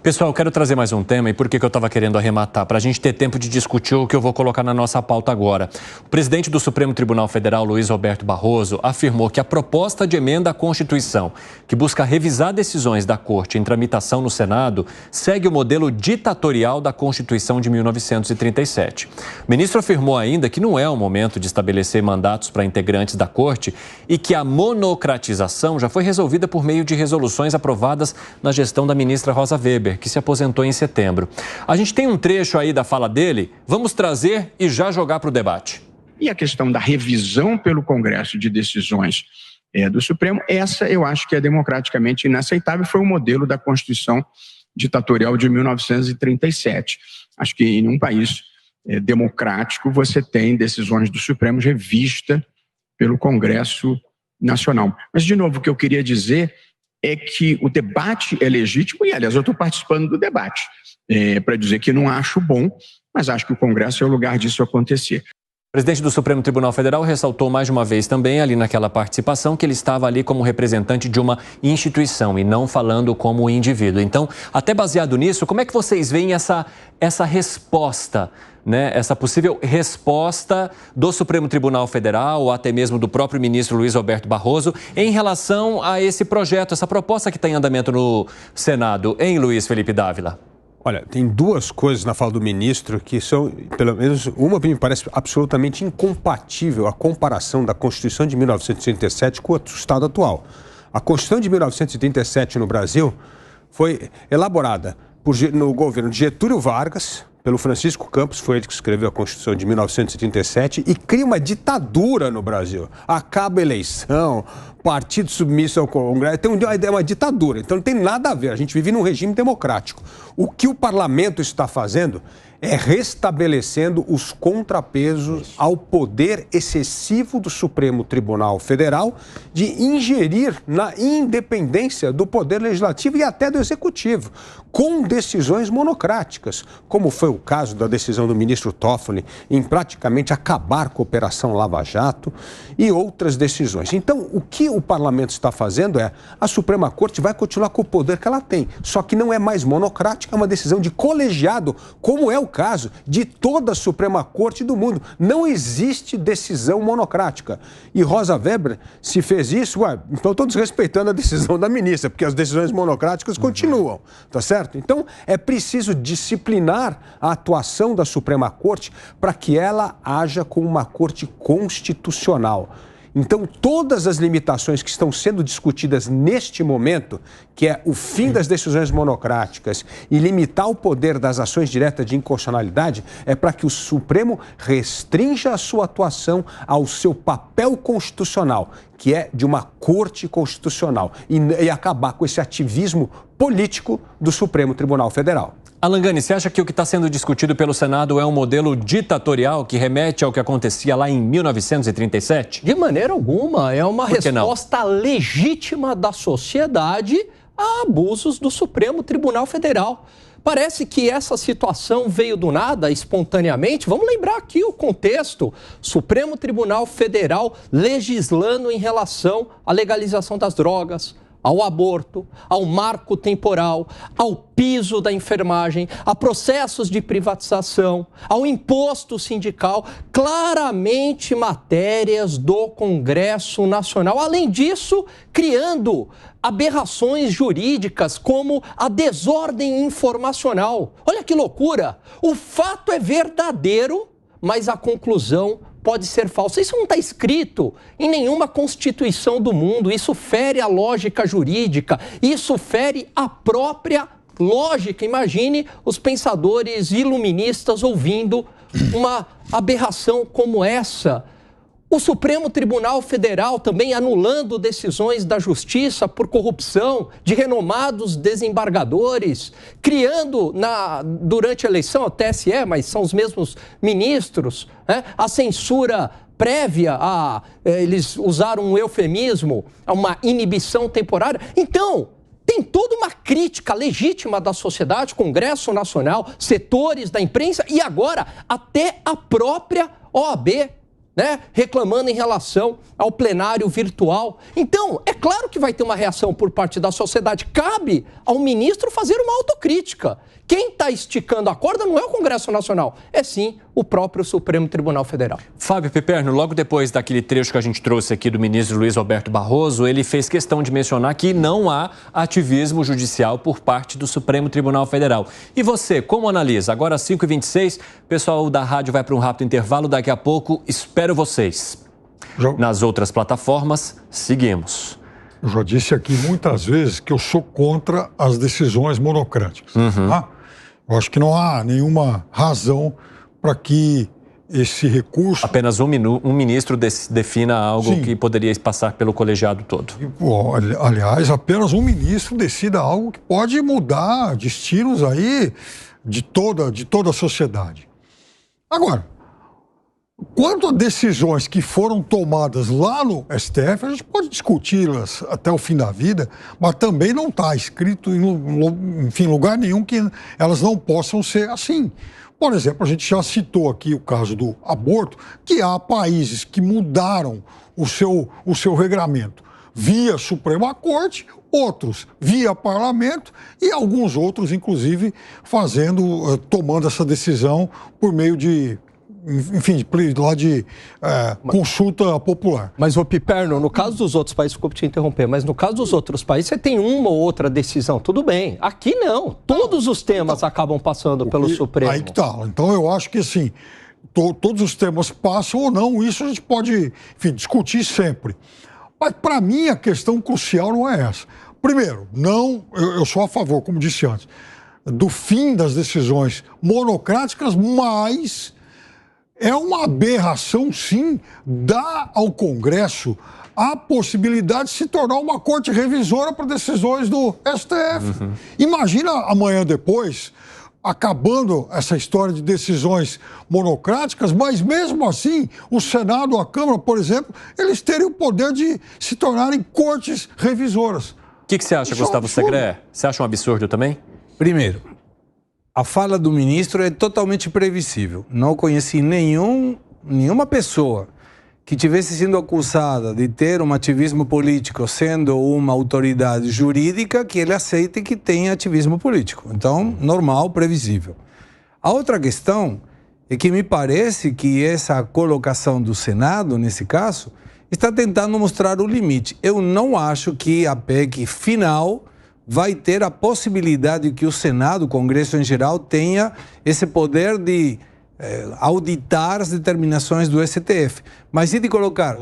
Pessoal, eu quero trazer mais um tema e por que eu estava querendo arrematar? Para a gente ter tempo de discutir o que eu vou colocar na nossa pauta agora. O presidente do Supremo Tribunal Federal, Luiz Roberto Barroso, afirmou que a proposta de emenda à Constituição, que busca revisar decisões da Corte em tramitação no Senado, segue o modelo ditatorial da Constituição de 1937. O ministro afirmou ainda que não é o momento de estabelecer mandatos para integrantes da Corte e que a monocratização já foi resolvida por meio de resoluções aprovadas na gestão da ministra Rosa Weber, que se aposentou em setembro. A gente tem um trecho aí da fala dele, vamos trazer e já jogar para o debate. E a questão da revisão pelo Congresso de decisões do Supremo, essa eu acho que é democraticamente inaceitável, foi o modelo da Constituição ditatorial de 1937. Acho que em um país democrático você tem decisões do Supremo revistas pelo Congresso Nacional. Mas, de novo, o que eu queria dizer é que o debate é legítimo, e, aliás, eu estou participando do debate, para dizer que não acho bom, mas acho que o Congresso é o lugar disso acontecer. O presidente do Supremo Tribunal Federal ressaltou mais de uma vez também, ali naquela participação, que ele estava ali como representante de uma instituição e não falando como indivíduo. Então, até baseado nisso, como é que vocês veem essa resposta, né? Essa possível resposta do Supremo Tribunal Federal ou até mesmo do próprio ministro Luiz Roberto Barroso em relação a esse projeto, essa proposta que está em andamento no Senado, hein, Luiz Felipe Dávila? Olha, tem duas coisas na fala do ministro que são, pelo menos uma me parece absolutamente incompatível, a comparação da Constituição de 1937 com o Estado atual. A Constituição de 1937 no Brasil foi elaborada no governo de Getúlio Vargas, pelo Francisco Campos, foi ele que escreveu a Constituição de 1937 e cria uma ditadura no Brasil. Acaba a eleição, partido submisso ao Congresso, tem uma ditadura, então não tem nada a ver, a gente vive num regime democrático. O que o parlamento está fazendo é restabelecendo os contrapesos ao poder excessivo do Supremo Tribunal Federal de ingerir na independência do poder legislativo e até do executivo, com decisões monocráticas, como foi o caso da decisão do ministro Toffoli em praticamente acabar com a Operação Lava Jato e outras decisões. Então, o que o parlamento está fazendo é, a Suprema Corte vai continuar com o poder que ela tem, só que não é mais monocrática, é uma decisão de colegiado, como é o caso de toda a Suprema Corte do mundo. Não existe decisão monocrática. E Rosa Weber, se fez isso, então estou desrespeitando a decisão da ministra, porque as decisões monocráticas continuam, tá certo? Então, é preciso disciplinar a atuação da Suprema Corte para que ela haja como uma corte constitucional. Então, todas as limitações que estão sendo discutidas neste momento, que é o fim das decisões monocráticas e limitar o poder das ações diretas de inconstitucionalidade, é para que o Supremo restrinja a sua atuação ao seu papel constitucional, que é de uma corte constitucional, e acabar com esse ativismo político do Supremo Tribunal Federal. Alan Gani, você acha que o que está sendo discutido pelo Senado é um modelo ditatorial que remete ao que acontecia lá em 1937? De maneira alguma, é uma resposta legítima da sociedade a abusos do Supremo Tribunal Federal. Parece que essa situação veio do nada, espontaneamente. Vamos lembrar aqui o contexto. Supremo Tribunal Federal legislando em relação à legalização das drogas, ao aborto, ao marco temporal, ao piso da enfermagem, a processos de privatização, ao imposto sindical, claramente matérias do Congresso Nacional. Além disso, criando aberrações jurídicas como a desordem informacional. Olha que loucura! O fato é verdadeiro, mas a conclusão pode ser falsa. Isso não está escrito em nenhuma Constituição do mundo. Isso fere a lógica jurídica, isso fere a própria lógica. Imagine os pensadores iluministas ouvindo uma aberração como essa. O Supremo Tribunal Federal também anulando decisões da Justiça por corrupção de renomados desembargadores, criando durante a eleição, a TSE, mas são os mesmos ministros, né, a censura prévia, eles usaram um eufemismo, uma inibição temporária. Então, tem toda uma crítica legítima da sociedade, Congresso Nacional, setores da imprensa e agora até a própria OAB. né, reclamando em relação ao plenário virtual. Então, é claro que vai ter uma reação por parte da sociedade. Cabe ao ministro fazer uma autocrítica. Quem está esticando a corda não é o Congresso Nacional, é sim o próprio Supremo Tribunal Federal. Fábio Piperno, logo depois daquele trecho que a gente trouxe aqui do ministro Luiz Roberto Barroso, ele fez questão de mencionar que não há ativismo judicial por parte do Supremo Tribunal Federal. E você, como analisa? Agora, 5h26, o pessoal da rádio vai para um rápido intervalo, daqui a pouco espero vocês. Nas outras plataformas, seguimos. Eu já disse aqui muitas vezes que eu sou contra as decisões monocráticas. Tá? Eu acho que não há nenhuma razão para que esse recurso... Apenas um ministro defina algo que poderia passar pelo colegiado todo. Aliás, apenas um ministro decida algo que pode mudar destinos aí de toda a sociedade. Agora, quanto a decisões que foram tomadas lá no STF, a gente pode discuti-las até o fim da vida, mas também não está escrito em lugar nenhum que elas não possam ser assim. Por exemplo, a gente já citou aqui o caso do aborto, que há países que mudaram o seu regramento via Suprema Corte, outros via Parlamento e alguns outros, inclusive, tomando essa decisão por meio de... Enfim, lá de consulta popular. Mas, ô Piperno, no caso dos outros países, desculpe te interromper, mas no caso dos outros países, você tem uma ou outra decisão, tudo bem. Aqui não. Todos os temas acabam passando pelo Supremo. Aí que tá. Então, eu acho que, assim, todos os temas passam ou não, isso a gente pode, enfim, discutir sempre. Mas, para mim, a questão crucial não é essa. Primeiro, eu sou a favor, como disse antes, do fim das decisões monocráticas, mas... é uma aberração, sim, dar ao Congresso a possibilidade de se tornar uma corte revisora para decisões do STF. Imagina amanhã depois, acabando essa história de decisões monocráticas, mas mesmo assim, o Senado, a Câmara, por exemplo, eles teriam o poder de se tornarem cortes revisoras. O que você acha, Gustavo Segré? Você acha um absurdo também? Primeiro, a fala do ministro é totalmente previsível. Não conheci nenhuma pessoa que tivesse sido acusada de ter um ativismo político sendo uma autoridade jurídica que ele aceite que tenha ativismo político. Então, normal, previsível. A outra questão é que me parece que essa colocação do Senado, nesse caso, está tentando mostrar o limite. Eu não acho que a PEC final vai ter a possibilidade de que o Senado, o Congresso em geral, tenha esse poder de auditar as determinações do STF. Mas e de colocar...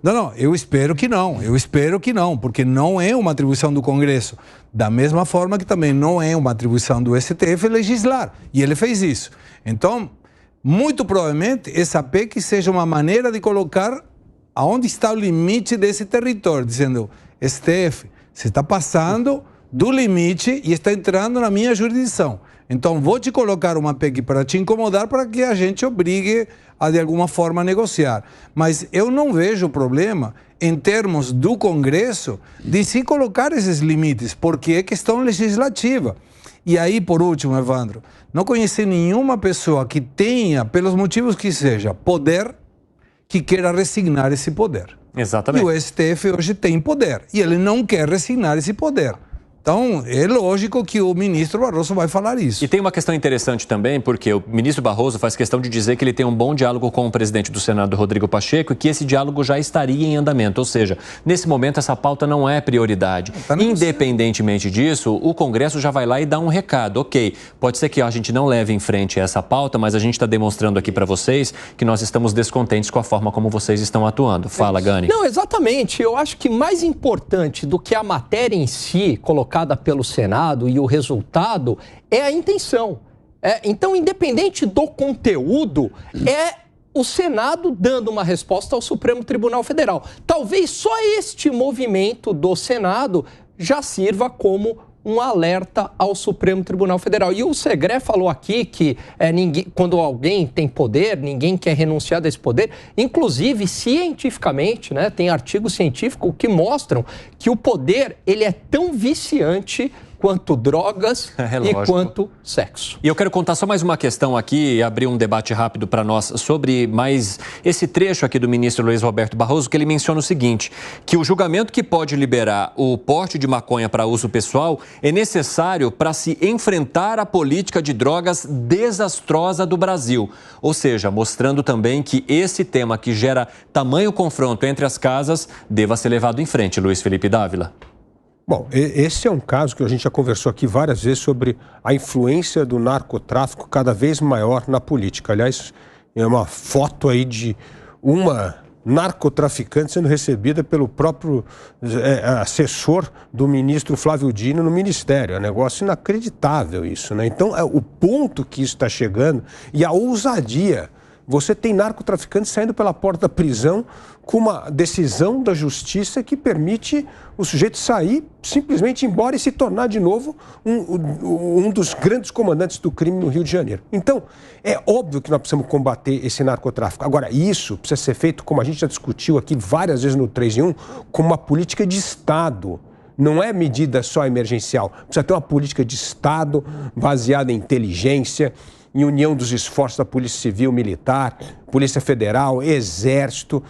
Não, eu espero que não, porque não é uma atribuição do Congresso. Da mesma forma que também não é uma atribuição do STF legislar. E ele fez isso. Então, muito provavelmente, essa PEC seja uma maneira de colocar aonde está o limite desse território, dizendo, STF... você está passando do limite e está entrando na minha jurisdição. Então, vou te colocar uma PEC para te incomodar para que a gente obrigue a, de alguma forma, negociar. Mas eu não vejo problema, em termos do Congresso, de se colocar esses limites, porque é questão legislativa. E aí, por último, Evandro, não conheci nenhuma pessoa que tenha, pelos motivos que seja, poder, que queira resignar esse poder. Exatamente. E o STF hoje tem poder, e ele não quer resignar esse poder. Então, é lógico que o ministro Barroso vai falar isso. E tem uma questão interessante também, porque o ministro Barroso faz questão de dizer que ele tem um bom diálogo com o presidente do Senado, Rodrigo Pacheco, e que esse diálogo já estaria em andamento. Ou seja, nesse momento essa pauta não é prioridade. Independentemente disso, o Congresso já vai lá e dá um recado. Ok, pode ser que a gente não leve em frente essa pauta, mas a gente está demonstrando aqui para vocês que nós estamos descontentes com a forma como vocês estão atuando. Fala, Gani. Não, exatamente. Eu acho que mais importante do que a matéria em si, colocada pelo Senado e o resultado, é a intenção. Então, independente do conteúdo, é o Senado dando uma resposta ao Supremo Tribunal Federal. Talvez só este movimento do Senado já sirva como um alerta ao Supremo Tribunal Federal. E o Segré falou aqui que quando alguém tem poder, ninguém quer renunciar desse poder. Inclusive, cientificamente, né, tem artigos científicos que mostram que o poder ele é tão viciante quanto drogas e quanto sexo. E eu quero contar só mais uma questão aqui e abrir um debate rápido para nós sobre mais esse trecho aqui do ministro Luiz Roberto Barroso, que ele menciona o seguinte, que o julgamento que pode liberar o porte de maconha para uso pessoal é necessário para se enfrentar a política de drogas desastrosa do Brasil. Ou seja, mostrando também que esse tema que gera tamanho confronto entre as casas deva ser levado em frente, Luiz Felipe Dávila. Bom, esse é um caso que a gente já conversou aqui várias vezes sobre a influência do narcotráfico cada vez maior na política. Aliás, é uma foto aí de uma narcotraficante sendo recebida pelo próprio assessor do ministro Flávio Dino no Ministério. É um negócio inacreditável isso, né? Então, o ponto que isso está chegando e a ousadia. Você tem narcotraficantes saindo pela porta da prisão com uma decisão da justiça que permite o sujeito sair, simplesmente ir embora e se tornar de novo um dos grandes comandantes do crime no Rio de Janeiro. Então, é óbvio que nós precisamos combater esse narcotráfico. Agora, isso precisa ser feito, como a gente já discutiu aqui várias vezes no 3 em 1, como uma política de Estado. Não é medida só emergencial. Precisa ter uma política de Estado baseada em inteligência, em união dos esforços da Polícia Civil, Militar, Polícia Federal, Exército.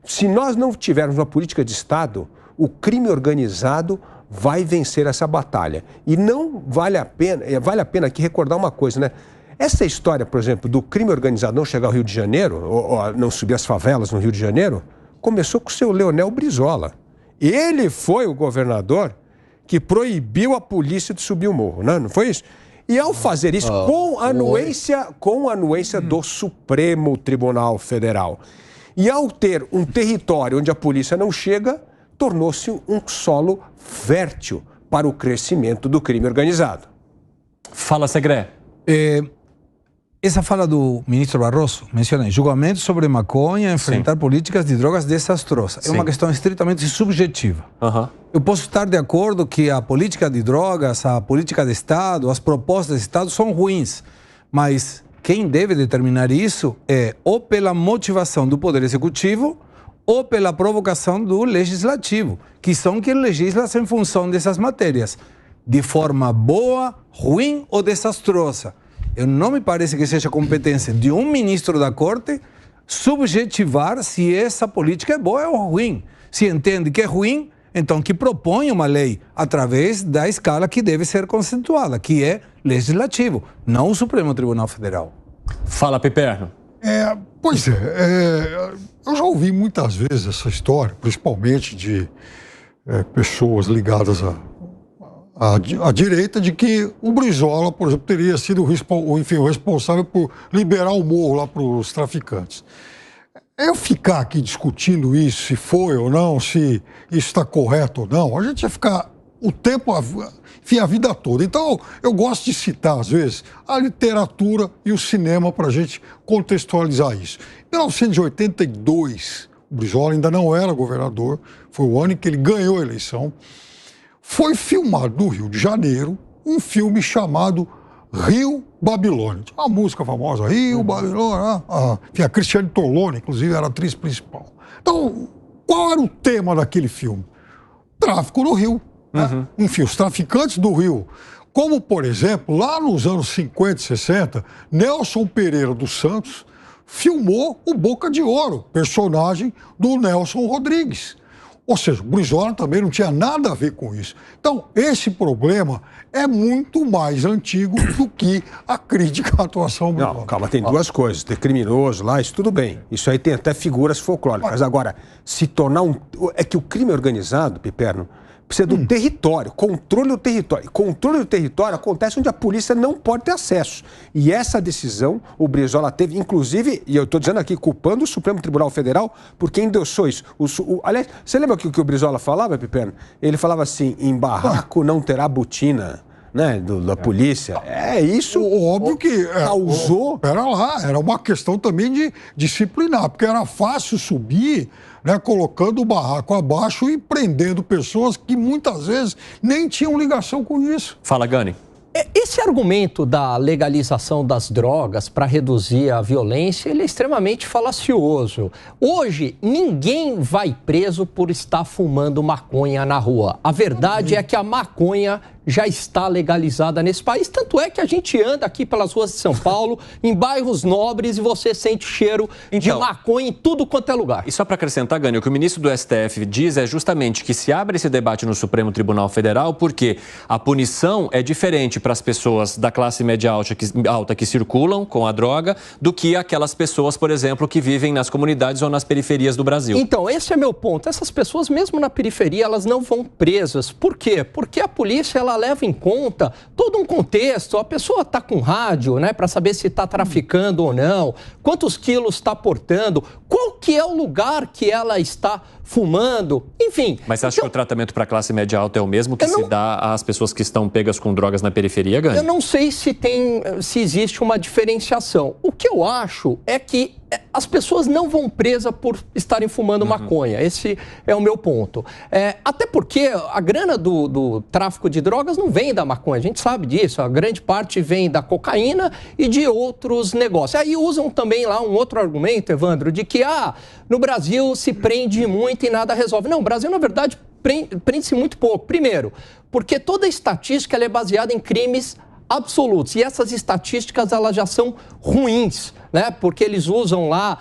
Se nós não tivermos uma política de Estado, o crime organizado vai vencer essa batalha. E não vale a pena aqui recordar uma coisa, né? Essa história, por exemplo, do crime organizado não chegar ao Rio de Janeiro, ou não subir as favelas no Rio de Janeiro, começou com o seu Leonel Brizola. Ele foi o governador que proibiu a polícia de subir o morro, não foi isso? E ao fazer isso, com anuência do Supremo Tribunal Federal, e ao ter um território onde a polícia não chega, tornou-se um solo fértil para o crescimento do crime organizado. Fala, Segré. Essa fala do ministro Barroso menciona julgamento sobre maconha, enfrentar políticas de drogas desastrosas. É uma questão estritamente subjetiva. Eu posso estar de acordo que a política de drogas, a política de Estado, as propostas de Estado são ruins, mas quem deve determinar isso é ou pela motivação do Poder Executivo ou pela provocação do Legislativo, que são quem legisla em função dessas matérias, de forma boa, ruim ou desastrosa. Não me parece que seja competência de um ministro da Corte subjetivar se essa política é boa ou ruim. Se entende que é ruim, então que proponha uma lei através da escala que deve ser conceituada, que é legislativo, não o Supremo Tribunal Federal. Fala, Piperno. Pois é, eu já ouvi muitas vezes essa história, principalmente de pessoas ligadas à direita, de que o Brizola, por exemplo, teria sido o responsável por liberar o morro lá para os traficantes. Eu ficar aqui discutindo isso, se foi ou não, se isso está correto ou não, a gente ia ficar o tempo, enfim, a vida toda. Então, eu gosto de citar, às vezes, a literatura e o cinema para a gente contextualizar isso. Em 1982, o Brizola ainda não era governador, foi o ano em que ele ganhou a eleição. Foi filmado no Rio de Janeiro um filme chamado Rio Babilônia. Tinha uma música famosa, Rio Babilônia. Enfim, a Cristiane Tolone, inclusive, era a atriz principal. Então, qual era o tema daquele filme? Tráfico no Rio. Né? Enfim, os traficantes do Rio. Como, por exemplo, lá nos anos 50 e 60, Nelson Pereira dos Santos filmou o Boca de Ouro, personagem do Nelson Rodrigues. Ou seja, o Brizola também não tinha nada a ver com isso. Então, esse problema é muito mais antigo do que a crítica à atuação do Brizola. Não, calma, tem duas coisas. Ter criminoso lá, isso tudo bem. Isso aí tem até figuras folclóricas. Agora, se tornar é que o crime organizado, Piperno, precisa do território, controle do território. Controle do território acontece onde a polícia não pode ter acesso. E essa decisão o Brizola teve, inclusive, e eu estou dizendo aqui, culpando o Supremo Tribunal Federal por quem endossou isso. Aliás, você lembra o que o Brizola falava, Piperno? Ele falava assim, em barraco não terá botina, né, da polícia. É isso. Óbvio que causou. Pera lá, era uma questão também de disciplinar, porque era fácil subir, né, colocando o barraco abaixo e prendendo pessoas que muitas vezes nem tinham ligação com isso. Fala, Gani. Esse argumento da legalização das drogas para reduzir a violência, ele é extremamente falacioso. Hoje, ninguém vai preso por estar fumando maconha na rua. A verdade é que a maconha já está legalizada nesse país. Tanto é que a gente anda aqui pelas ruas de São Paulo, em bairros nobres, e você sente cheiro de maconha em tudo quanto é lugar. E só para acrescentar, Gani, o que o ministro do STF diz é justamente que se abre esse debate no Supremo Tribunal Federal porque a punição é diferente para as pessoas da classe média alta que circulam com a droga do que aquelas pessoas, por exemplo, que vivem nas comunidades ou nas periferias do Brasil. Então, esse é meu ponto. Essas pessoas, mesmo na periferia, elas não vão presas. Por quê? Porque a polícia, ela leva em conta todo um contexto. A pessoa está com rádio, né, para saber se está traficando ou não, quantos quilos está portando, qual que é o lugar que ela está fumando, enfim. Mas você acha que o tratamento para a classe média alta é o mesmo que se dá às pessoas que estão pegas com drogas na periferia, Gani? Eu não sei se existe uma diferenciação. O que eu acho é que as pessoas não vão presas por estarem fumando maconha. Esse é o meu ponto. Até porque a grana do tráfico de drogas não vem da maconha, a gente sabe disso. A grande parte vem da cocaína e de outros negócios. Aí usam também lá um outro argumento, Evandro, de que no Brasil se prende muito e nada resolve. Não, o Brasil, na verdade, prende-se muito pouco. Primeiro, porque toda a estatística ela é baseada em crimes absolutos. E essas estatísticas elas já são ruins, né? Porque eles usam lá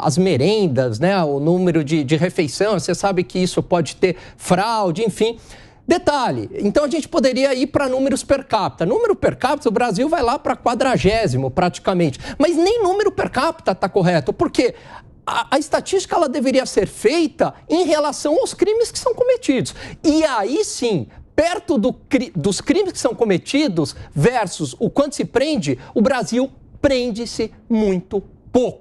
as merendas, né? O número de refeição. Você sabe que isso pode ter fraude, enfim. Detalhe, então a gente poderia ir para números per capita. Número per capita, o Brasil vai lá para 40º praticamente. Mas nem número per capita está correto, porque a estatística ela deveria ser feita em relação aos crimes que são cometidos. E aí sim, perto dos crimes que são cometidos versus o quanto se prende, o Brasil prende-se muito pouco.